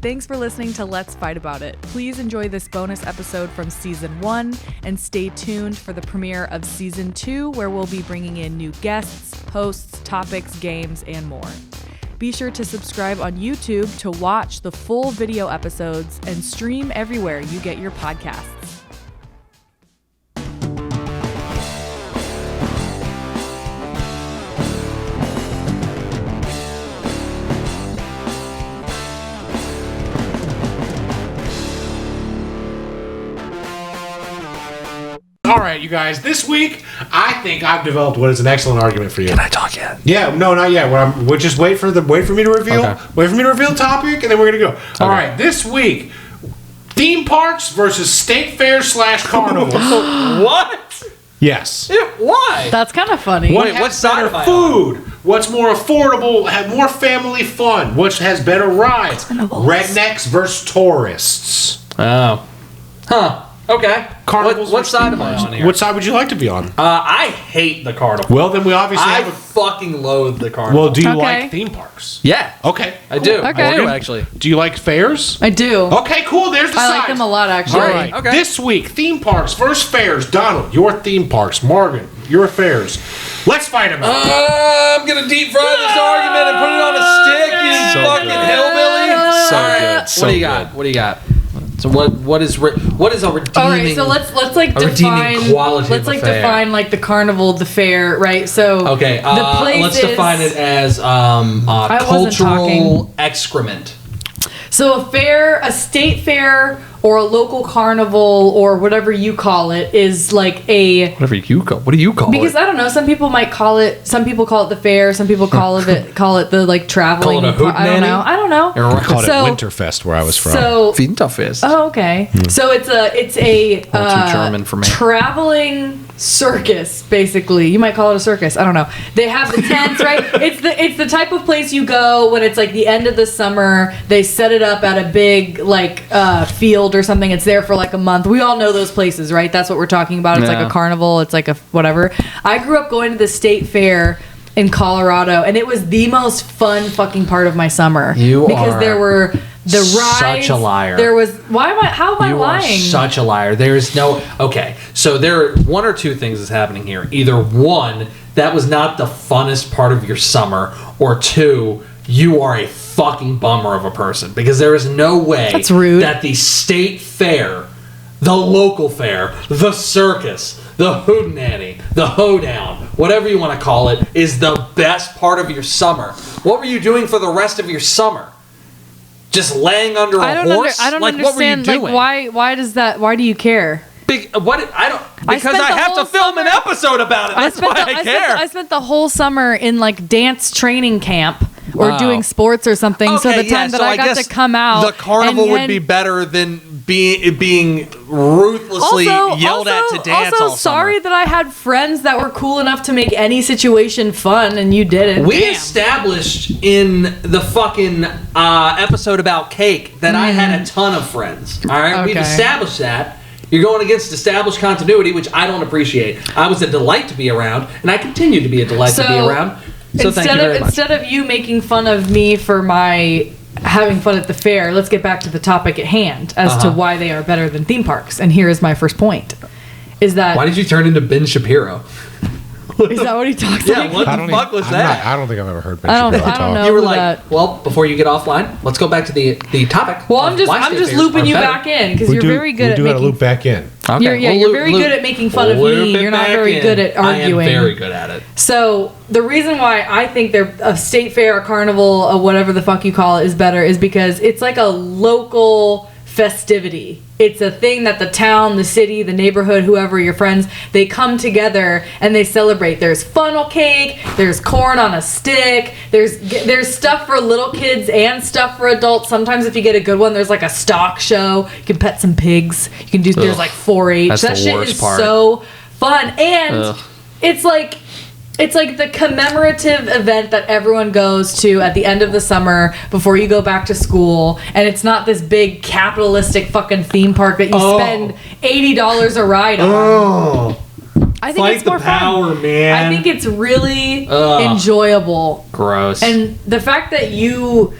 Thanks for listening to Let's Fight About It. Please enjoy this bonus episode from Season 1 and stay tuned for the premiere of Season 2, where we'll be bringing in new guests, hosts, topics, games, and more. Be sure to subscribe on YouTube to watch the full video episodes and stream everywhere you get your podcasts. All right, you guys. This week, I think I've developed what is an excellent argument for you. Can I talk yet? Yeah, no, not yet. We'll just wait for me to reveal. Okay. Wait for me to reveal the topic, and then we're gonna go. All right, this week, theme parks versus state fair / carnivals. What? Yes. Yeah, why? That's kind of funny. What side better am I food? What's more affordable? Have more family fun? What has better rides? Rednecks versus tourists. Oh. Huh. Okay. Carnivals. What versus side theme am I parks. on here? What side would you like to be on? I hate the carnival. Well, then we obviously I have a... fucking loathe the carnival. Well, do you Okay. like theme parks? Yeah. Okay. I do. Okay. I do, Morgan? actually. Do you like fairs? I do. Okay, cool. There's the I sides. like them a lot, actually. All right. Okay. This week, theme parks versus fairs. Donald, your theme parks. Morgan, your fairs. Let's fight them out. I'm gonna deep fry this argument and put it on a stick, you So fucking good. hillbilly. So All right. good. So What do you got? good. What do you got? So what is a redeeming? All right, so let's like a define. redeeming quality Let's of a like fair. define like the carnival, the fair, right? So Okay, the places, let's define it as wasn't cultural talking. excrement. So a fair, a state fair, or a local carnival, or whatever you call it, is like a. Whatever you call. What do you call Because it? I don't know, some people might call it. Some people call it the fair. Some people call it the like traveling. Call it a I don't know. hootenanny? I don't know. Or We called So- it Winterfest where I was from. So Winterfest. Oh, okay. So it's a too German for me. traveling circus, basically. You might call it a circus. I don't know. They have the tents, right? It's the type of place you go when it's like the end of the summer. They set it up at a big like field or something. It's there for like a month. We all know those places, right? That's what we're talking about. It's Yeah. like a carnival. It's like a whatever. I grew up going to the state fair in Colorado, and it was the most fun fucking part of my summer. You because are there were the rides. such a liar. There was how am I You lying? are such a liar. There is no... Okay, so there are one or two things that's happening here. Either one, that was not the funnest part of your summer, or two, you are a fucking bummer of a person. Because there is no way That's rude. that the state fair, the local fair, the circus, the hootenanny, the hoedown, whatever you want to call it, is the best part of your summer. What were you doing for the rest of your summer? Just laying under a horse? I don't like, understand. What were you doing? Like, why does that? Why do you care? Because spent I the have to whole film an summer- episode about it. That's why I care. I spent the whole summer in like dance training camp or Wow. doing sports or something. so the time that I got guess to come out, the carnival and would be better than being ruthlessly yelled at to dance Also, all sorry summer. that I had friends that were cool enough to make any situation fun, and you didn't. We Damn. established in the fucking episode about cake that I had a ton of friends. All right, we've Okay. established that. You're going against established continuity, which I don't appreciate. I was a delight to be around, and I continue to be a delight to be So, around. So thank you very much. Instead of you making fun of me for my having fun at the fair, let's get back to the topic at hand as to why they are better than theme parks. And here is my first point: is that Why did you turn into Ben Shapiro? is that what he talks Yeah, like? what the fuck was that? I don't think I've ever heard Ben I don't Shapiro know. talk. You were who like, that- well, before you get offline, let's go back to the topic. Well, of I'm just why state fairs looping are you better. back in because We you're do- very good we at do gotta making. loop back in. Okay, You're very good at making fun of loop me. it You're not back very in. good at arguing. I am very good at it. So the reason why I think they're a state fair, a carnival, or whatever the fuck you call it, is better is because it's like a local festivity. It's a thing that the town, the city, the neighborhood, whoever, your friends, they come together and they celebrate. There's funnel cake, there's corn on a stick, there's stuff for little kids and stuff for adults. Sometimes if you get a good one, there's like a stock show. You can pet some pigs. You can do there's like 4-H. That's That the shit worst is part. so fun. And Ugh. it's like the commemorative event that everyone goes to at the end of the summer before you go back to school, and it's not this big capitalistic fucking theme park that you spend $80 a ride on. Oh, I think fight it's the more power, fun. man. I think it's really Ugh. enjoyable. Gross. And the fact that you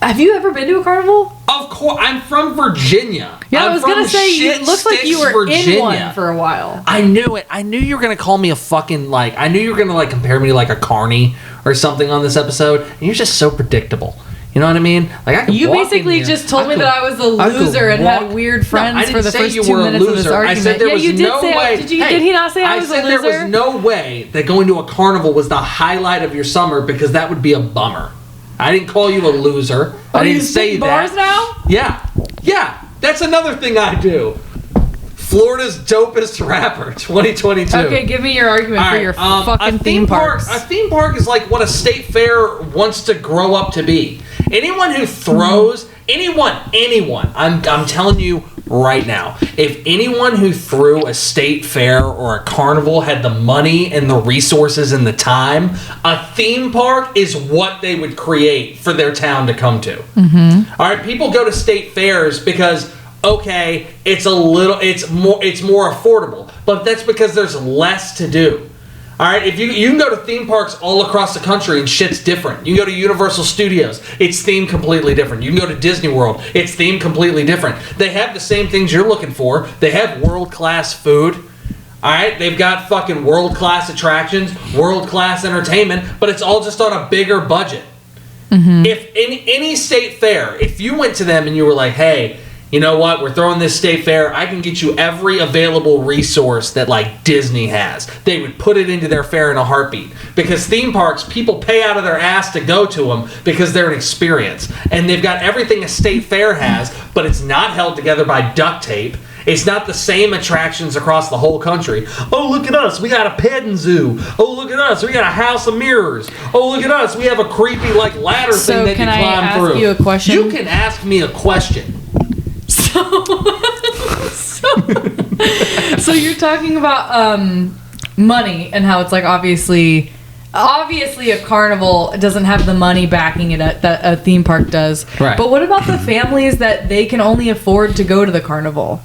Have you ever been to a carnival? Of course, I'm from Virginia. Yeah, I'm I was going to say, it looks like you were Virginia. in one for a while. I knew it. I knew you were going to call me a fucking, like, I knew you were going to, like, compare me to, like, a carny or something on this episode. And you're just so predictable. You know what I mean? Like, I could You walk basically in here. just told me that I was a loser and had weird friends for the first 2 minutes of this argument. I said there was no way. Did he not say I was a loser? I said there was no way that going to a carnival was the highlight of your summer because that would be a bummer. I didn't call you a loser. I didn't say that. Bars now? Yeah. That's another thing I do. Florida's dopest rapper, 2022. Okay, give me your argument for your fucking theme parks. A theme park is like what a state fair wants to grow up to be. Anyone who throws, anyone, I'm telling you right now, if anyone who threw a state fair or a carnival had the money and the resources and the time, a theme park is what they would create for their town to come to. Mm-hmm. All right, people go to state fairs because, okay, it's more affordable, but that's because there's less to do. All right, if you can go to theme parks all across the country and shit's different. You can go to Universal Studios, it's themed completely different. You can go to Disney World, it's themed completely different. They have the same things you're looking for. They have world-class food. All right, they've got fucking world-class attractions, world-class entertainment, but it's all just on a bigger budget. Mm-hmm. If in any state fair, if you went to them and you were like, hey, you know what? We're throwing this state fair. I can get you every available resource that like Disney has. They would put it into their fair in a heartbeat. Because theme parks, people pay out of their ass to go to them because they're an experience. And they've got everything a state fair has, but it's not held together by duct tape. It's not the same attractions across the whole country. Oh, look at us. We got a petting zoo. Oh, look at us. We got a house of mirrors. Oh, look at us. We have a creepy like ladder thing that you climb through. So can I ask you a question? You can ask me a question. So you're talking about money and how it's like obviously a carnival doesn't have the money backing it that a theme park does. Right. But what about the families that they can only afford to go to the carnival?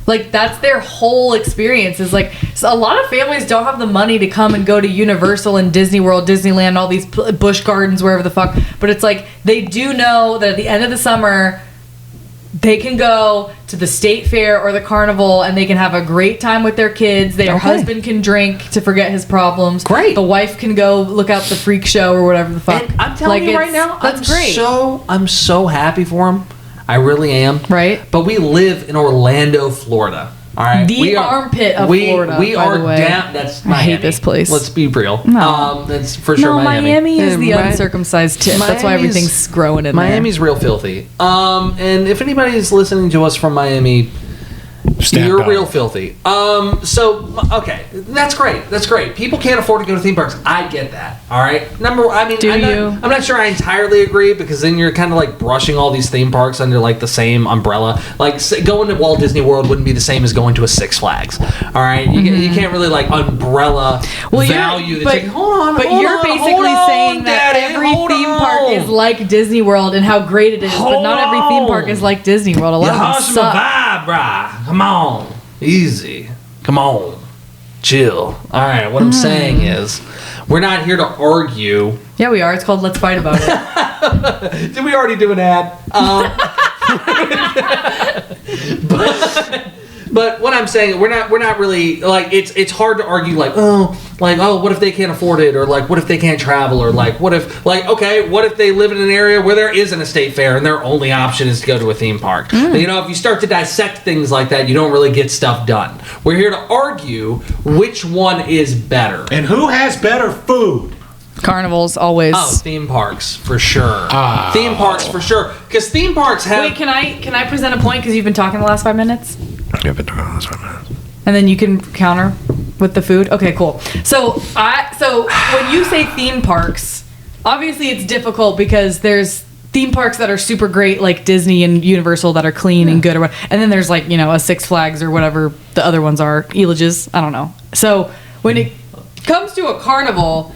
Like that's their whole experience. Is like so a lot of families don't have the money to come and go to Universal and Disney World, Disneyland, all these Busch Gardens, wherever the fuck. But it's like they do know that at the end of the summer they can go to the state fair or the carnival and they can have a great time with their kids. Their husband can drink to forget his problems. Great. The wife can go look out the freak show or whatever the fuck. And I'm telling you right now, that's great. I'm so happy for him. I really am. Right. But we live in Orlando, Florida. All right. The armpit of Florida. We by are the way. down. That's Miami. I hate this place. Let's be real. No. That's for sure. No, Miami is the uncircumcised tip. That's why everything's growing in Miami's real filthy. And if anybody's listening to us from Miami, you're real filthy. So okay, that's great. That's great. People can't afford to go to theme parks. I get that. All right. I'm not sure I entirely agree because then you're kind of like brushing all these theme parks under like the same umbrella. Like going to Walt Disney World wouldn't be the same as going to a Six Flags. All right. You can't really like umbrella value. You're basically saying that every theme park is like Disney World and how great it is, but not every theme park is like Disney World. A lot of them suck. Come on. Easy. Come on. Chill. All right. What I'm saying is, we're not here to argue. Yeah, we are. It's called Let's Fight About It. Did we already do an ad? But what I'm saying, we're not really like it's hard to argue like what if they can't afford it or like what if they can't travel or like what if they live in an area where there isn't a state fair and their only option is to go to a theme park. You know, if you start to dissect things like that, you don't really get stuff done. We're here to argue which one is better and who has better food. Carnivals always. Oh, theme parks for sure. Theme parks for sure. Because theme parks have. Wait, can I present a point? Because you've been talking the last 5 minutes. I've been talking the last 5 minutes. And then you can counter with the food. Okay, cool. So when you say theme parks, obviously it's difficult because there's theme parks that are super great, like Disney and Universal, that are clean and good, or what. And then there's like a Six Flags or whatever the other ones are, Elages. I don't know. So when it comes to a carnival,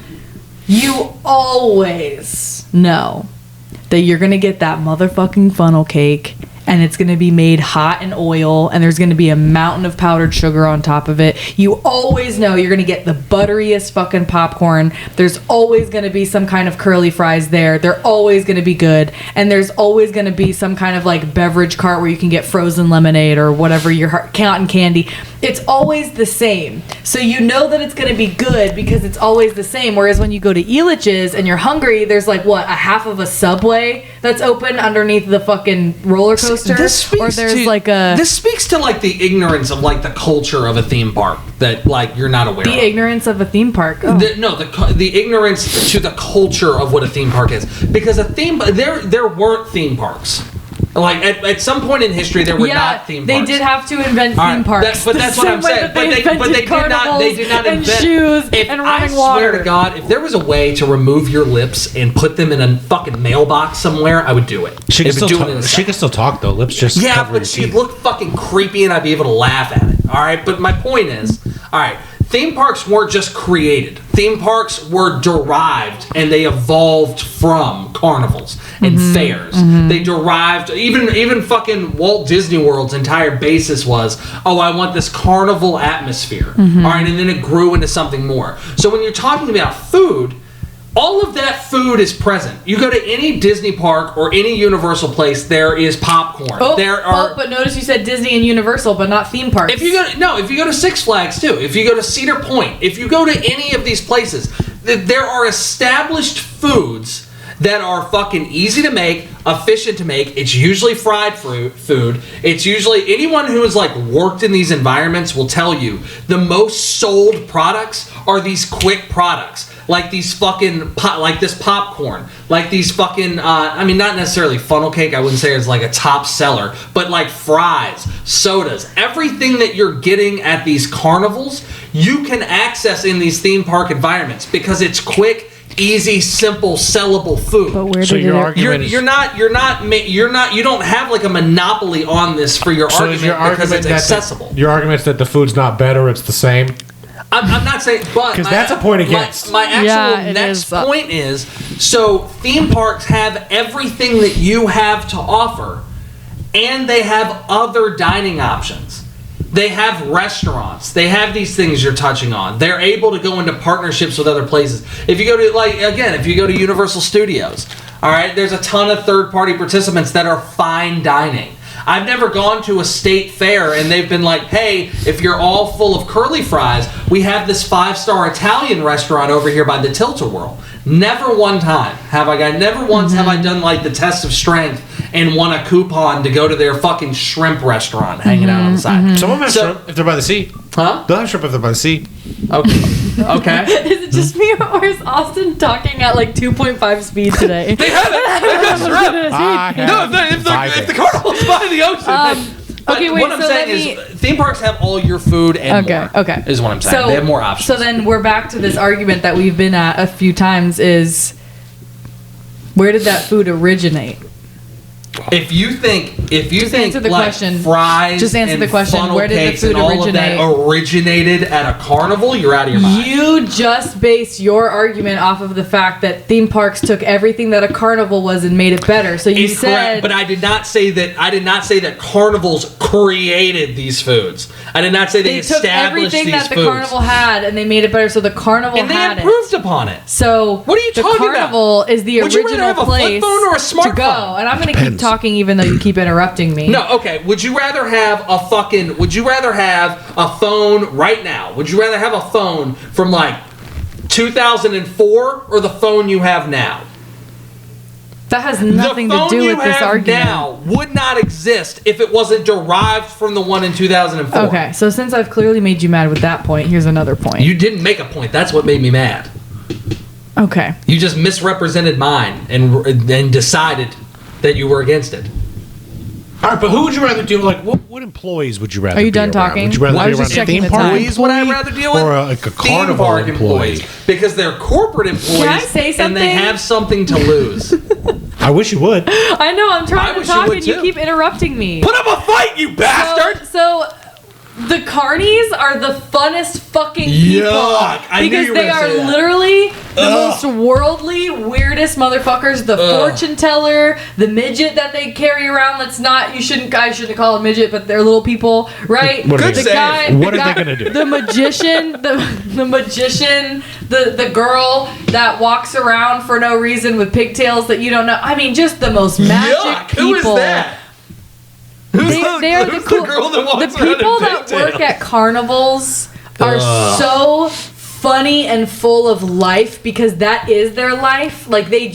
you always know that you're gonna get that motherfucking funnel cake and it's going to be made hot in oil, and there's going to be a mountain of powdered sugar on top of it. You always know you're going to get the butteriest fucking popcorn. There's always going to be some kind of curly fries there. They're always going to be good, and there's always going to be some kind of like beverage cart where you can get frozen lemonade or whatever your cotton candy. It's always the same. So you know that it's going to be good because it's always the same. Whereas when you go to Elitch's and you're hungry, there's like what, a half of a Subway that's open underneath the fucking roller coaster, or there's like a. This speaks to like the ignorance of like the culture of a theme park that like you're not aware of. The ignorance of a theme park. Oh. The ignorance to the culture of what a theme park is, because there weren't theme parks. Like at some point in history, there were not theme parks. They did have to invent theme parks. But that's what I'm saying. But they did not invent shoes and running water. I swear to God, if there was a way to remove your lips and put them in a fucking mailbox somewhere, I would do it. She can still talk though. Lips just but she'd look fucking creepy, and I'd be able to laugh at it. All right, but my point is, all right. Theme parks weren't just created. Theme parks were derived, and they evolved from carnivals and fairs. They derived, even fucking Walt Disney World's entire basis was, oh, I want this carnival atmosphere. All right, and then it grew into something more. So when you're talking about food, all of that food is present. You go to any Disney park or any Universal place, there is popcorn. But notice you said Disney and Universal, but not theme parks. If you go to Six Flags too, if you go to Cedar Point, if you go to any of these places, there are established foods that are fucking easy to make, efficient to make. It's usually fried food. It's usually, anyone who has like worked in these environments will tell you the most sold products are these quick products. Like these fucking, like this popcorn, like these fucking, I mean, not necessarily funnel cake, I wouldn't say it's like a top seller, but like fries, sodas, everything that you're getting at these carnivals, you can access in these theme park environments because it's quick, easy, simple, sellable food. But where so your argument is, you don't have like a monopoly on this for your argument because it's accessible. Your argument is that the food's not better, it's the same. I'm not saying, but because that's a point against. My actual next point is, so theme parks have everything that you have to offer, and they have other dining options. They have restaurants. They have these things you're touching on. They're able to go into partnerships with other places. If you go to Universal Studios, all right, there's a ton of third-party participants that are fine dining. I've never gone to a state fair and they've been like, hey, if you're all full of curly fries, we have this 5-star Italian restaurant over here by the Tilt-A-Whirl. Never one time have I gone, never once have I done like the test of strength and won a coupon to go to their fucking shrimp restaurant hanging out on the side. Some of them have shrimp if they're by the sea. Huh? They'll have shrimp if they're by the sea. Okay. Is it just me or is Austin talking at like 2.5 speed today? They have it. They've got shrimp. If the carnival's by the ocean. Okay, wait. What I'm saying is, theme parks have all your food and more. Okay. Is what I'm saying. So, they have more options. So then we're back to this argument that we've been at a few times: is where did that food originate? If you think answer the like question. Fries just answer and the question. funnel Where did the cakes food and all originate? of that originated at a carnival, you're out of your mind. You just based your argument off of the fact that theme parks took everything that a carnival was and made it better. So you said, but I did not say that. I did not say that carnivals created these foods. I did not say they established took everything these that the foods. carnival had and they made it better. So the carnival and had they improved upon it. So what are you talking about? The carnival is the Would you rather original have a place flip phone or a smartphone? to go. And I'm going to keep talking even though you keep interrupting me. No, okay. Would you rather have a phone right now? Would you rather have a phone from like 2004 or the phone you have now? That has nothing to do with this argument. The phone you have now would not exist if it wasn't derived from the one in 2004. Okay, so since I've clearly made you mad with that point, here's another point. You didn't make a point. That's what made me mad. Okay. You just misrepresented mine and decided that you were against it. All right, but who would you rather deal with? Like, what employees would you rather? Are you done talking? Would you rather I was just checking the time. Employees would I rather deal with? Or like a carnival employee? Because they're corporate employees. Can I say something? And they have something to lose. I wish you would. I know. I'm trying to talk and you keep interrupting me. Put up a fight, you bastard! So The carnies are the funnest fucking people. Yuck. I knew because you were they gonna are say that. literally the most worldly, weirdest motherfuckers. The fortune teller, the midget that they carry around that's not, I shouldn't call it midget, but they're little people, right? What are Good they- save. What are they gonna do? The magician, the magician, the girl that walks around for no reason with pigtails that you don't know. I mean, just the most magic Yuck. people. Who is that? They are who's the cool. girl that walks The around in people that pigtails? work at carnivals are so funny and full of life because that is their life. Like they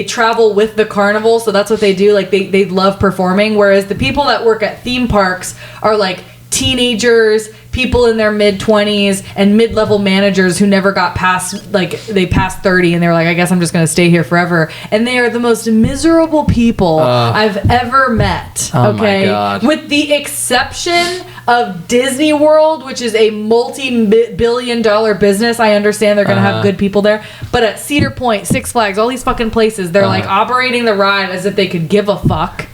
travel with the carnival, so that's what they do. Like they love performing. Whereas the people that work at theme parks are like teenagers, people in their mid-20s, and mid-level managers who never got past, like, they passed 30 and they were like, I guess I'm just going to stay here forever. And they are the most miserable people I've ever met. Oh my okay? God. With the exception of Disney World, which is a multi-billion-dollar business. I understand they're going to have good people there. But at Cedar Point, Six Flags, all these fucking places, they're like operating the ride as if they could give a fuck.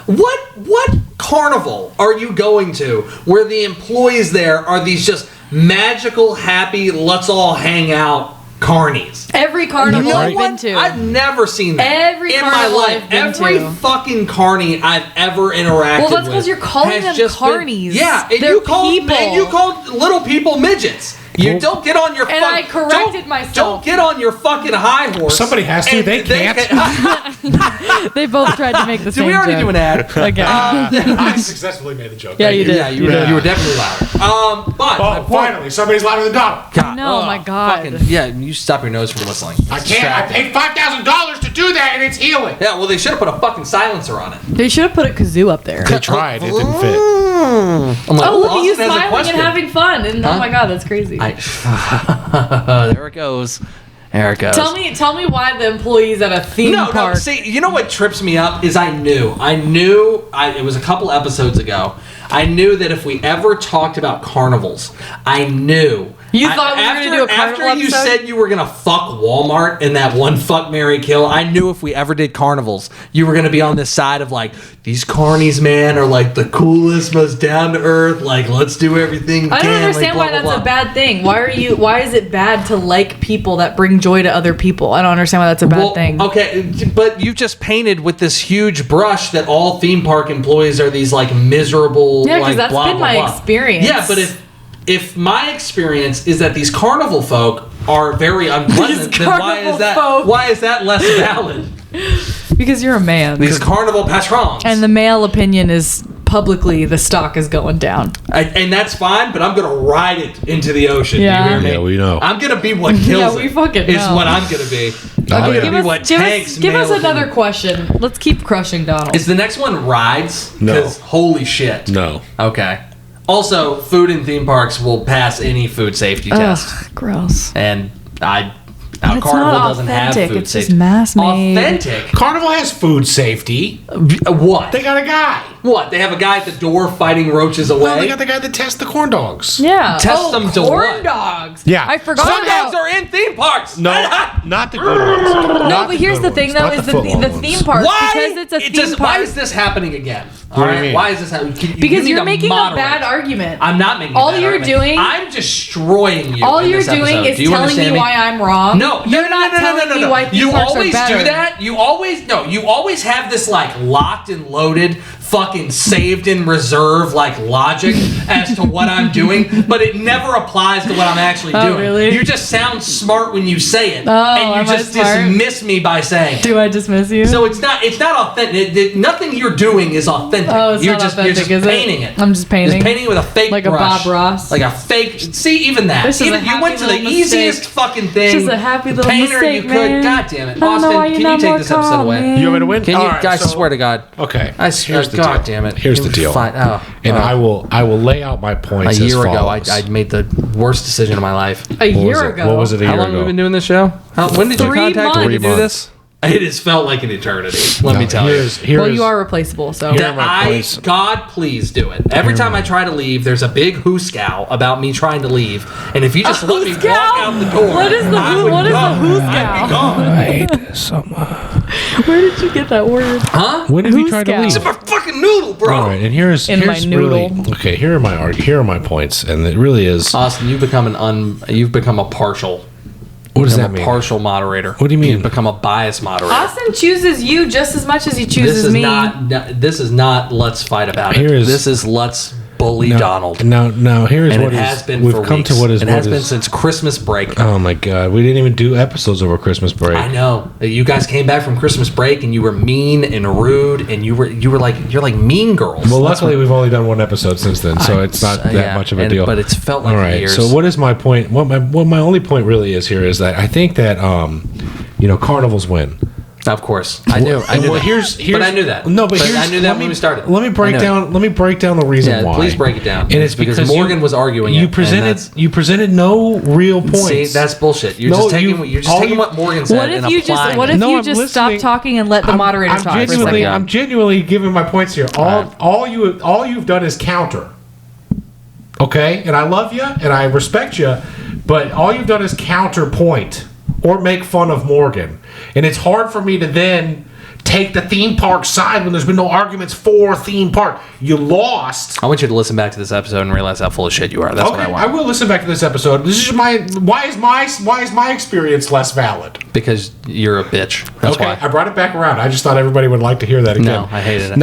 What carnival are you going to where the employees there are these just magical, happy, let's all hang out carnies? Every carnival I've been to. I've never seen that Every in my carnival life. I've been Every to. fucking carny I've ever interacted with. Well, that's because you're calling has them just been- carnies. Yeah, and They're you called people. and you called little people midgets. You don't get on your And I corrected myself. Don't get on your fucking high horse. Somebody has to. and They can't. They both tried to make the Did same we already joke. do an ad? Okay. I successfully made the joke. Yeah, Thank you did. Yeah, you were definitely louder. But my Oh, point- finally, somebody's louder than Donald. God, No, my God. yeah, you stop your nose from whistling. I can't. I paid $5,000 to do that, and it's healing. Yeah, well, they should have put a fucking silencer on it. They should have put a kazoo up there. They tried. It didn't fit. I'm like, Oh, look at you Austin has a smiling and question. having fun. And Huh? oh my God, that's crazy. There it goes. There it goes. Tell me why the employees at a theme No, park. see, you know what trips me up is I knew, it was a couple episodes ago, I knew that if we ever talked about carnivals, I knew. You thought we were gonna do a carnival After you episode? said you were going to fuck Walmart in that one fuck, marry, kill, I knew if we ever did carnivals, you were going to be on this side of like, these carnies, man, are like the coolest, most down to earth, like, let's do everything we I don't can, understand like, why blah, that's blah, a bad thing. Why is it bad to like people that bring joy to other people? I don't understand why that's a bad thing. Okay, but you just painted with this huge brush that all theme park employees are these like miserable. Yeah, 'cause like, that's blah, been blah, my blah. experience. Yeah, but if my experience is that these carnival folk are very unpleasant, These then why carnival is that folk. why is that less valid? Because you're a man. These carnival patrons. And the male opinion is publicly the stock is going down. And that's fine, but I'm gonna ride it into the ocean. Yeah. You hear me? Yeah, we know. I'm gonna be what kills Yeah, it. we fucking Is know. what I'm gonna be. I'm Okay, gonna be what tanks. give us male another opinion. question. Let's keep crushing Donald. Is the next one rides? No. 'Cause holy shit. No. Okay. Also, food in theme parks will pass any food safety test, Ugh, gross. and But it's Carnival not doesn't have authentic, food it's just safety. mass-made. Authentic. Carnival has food safety. What? They got a guy. What? They have a guy at the door fighting roaches away. Well, they got the guy that tests the corn dogs. Yeah. Test them to corn what? dogs. Yeah. I forgot Corn about dogs are in theme parks. No, not the good ones. No, but here's the thing, though, is the theme park. Why? Because it's a theme Why park. is this happening again? What do you mean? Why is this happening? Because you you're need to making a moderate. bad argument. I'm not making. All a bad you're argument. doing- I'm destroying you. All in you're this doing episode. is Do you telling understand me why I'm wrong. No, you're not telling me why theme You parks always are better. do that. You always have this like locked and loaded, fucking saved in reserve like logic as to what I'm doing, but it never applies to what I'm actually Oh, doing. really? You just sound smart when you say it, Oh, and am you I just smart? dismiss me by saying it. Do I dismiss you? So it's not authentic. Nothing you're doing is authentic. Oh, it's you're not just, authentic, you're just is it? painting it. I'm just painting? Just painting it with a fake Like a brush. Bob Ross? Like a fake. See, even that. This is Even a you happy went to the little easiest mistake. fucking thing. Just a happy little painter mistake, you could. man. God damn it, I don't know Austin. why Can you're you not take more this episode calm, away? man. You want me to win? Can you All right, guys? so- Swear to God. Okay. Here's the God deal. damn it. Here's the It was deal. fine. And I will lay out my A points year as ago, follows. I made the worst decision of my life. A What was year it? ago. What was it a How year long ago? have we been doing this show? When did you 3 contact me to months. do this? It has felt like an eternity. Let me tell you. Well, you are replaceable, so. Here are my points. God, please do it. Every time I try to leave, there's a big hooskow about me trying to leave. And if you just let me walk out the door, What is the I would what is go. the I'd be hooskow? gone. I hate this so much. Where did you get that word? Huh? When did we try to Who's leave? It's a fucking noodle, bro. All right, and here's my noodle. really okay. Here are my points, and it really is. Austin, you've become a partial. What does Become that a mean? partial moderator. What do you mean? You've become a biased moderator. Austin chooses you just as much as he chooses me. This is not let's fight about it. This is let's bully Donald. Now here's And what it has been we've for come weeks. to what is It what has been is- since Christmas break. Oh my god, we didn't even do episodes over Christmas break. I know. You guys came back from Christmas break and you were mean and rude and you're like mean girls. Well, luckily we've only done one episode since then, so it's not that much of a deal. But it's felt like all right. years. So what is my point? What my only point really is here is that I think that carnivals win. Of course, I knew. Well, that. here's but I knew that. No, but I knew that when we started. Let me break down the reason why. Please break it down. And it's because Morgan was arguing. You presented no real points. See, that's bullshit. You're just taking what Morgan said. What if you just stop talking and let the moderator talk for a second? I'm genuinely giving my points here. All you've done is counter. Okay, and I love you and I respect you, but all you've done is counterpoint or make fun of Morgan, and it's hard for me to then take the theme park side when there's been no arguments for theme park. You lost. I want you to listen back to this episode and realize how full of shit you are. That's what I want. I will listen back to this episode. This is why is my experience less valid? Because you're a bitch. That's okay, why. I brought it back around. I just thought everybody would like to hear that again. No, I hated it.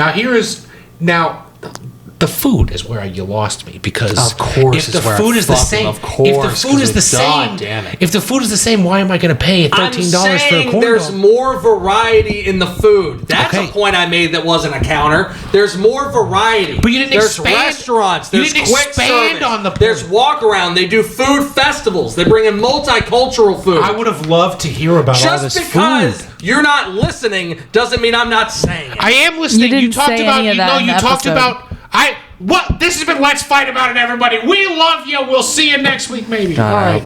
Now the food is where you lost me, because of course if the food is the same, if the food is the same, why am I going to pay $13 for a corn there's dog? more variety in the food. That's a point I made that wasn't a counter. There's more variety. But you didn't expand. There's restaurants. You There's didn't quick expand service. on the point. There's walk around. They do food festivals. They bring in multicultural food. I would have loved to hear about all this Just because food. you're not listening doesn't mean I'm not saying it. I am listening. You didn't talked say about any of that in the talked episode. about This has been Let's Fight About It, everybody. We love you. We'll see you next week, maybe. All right.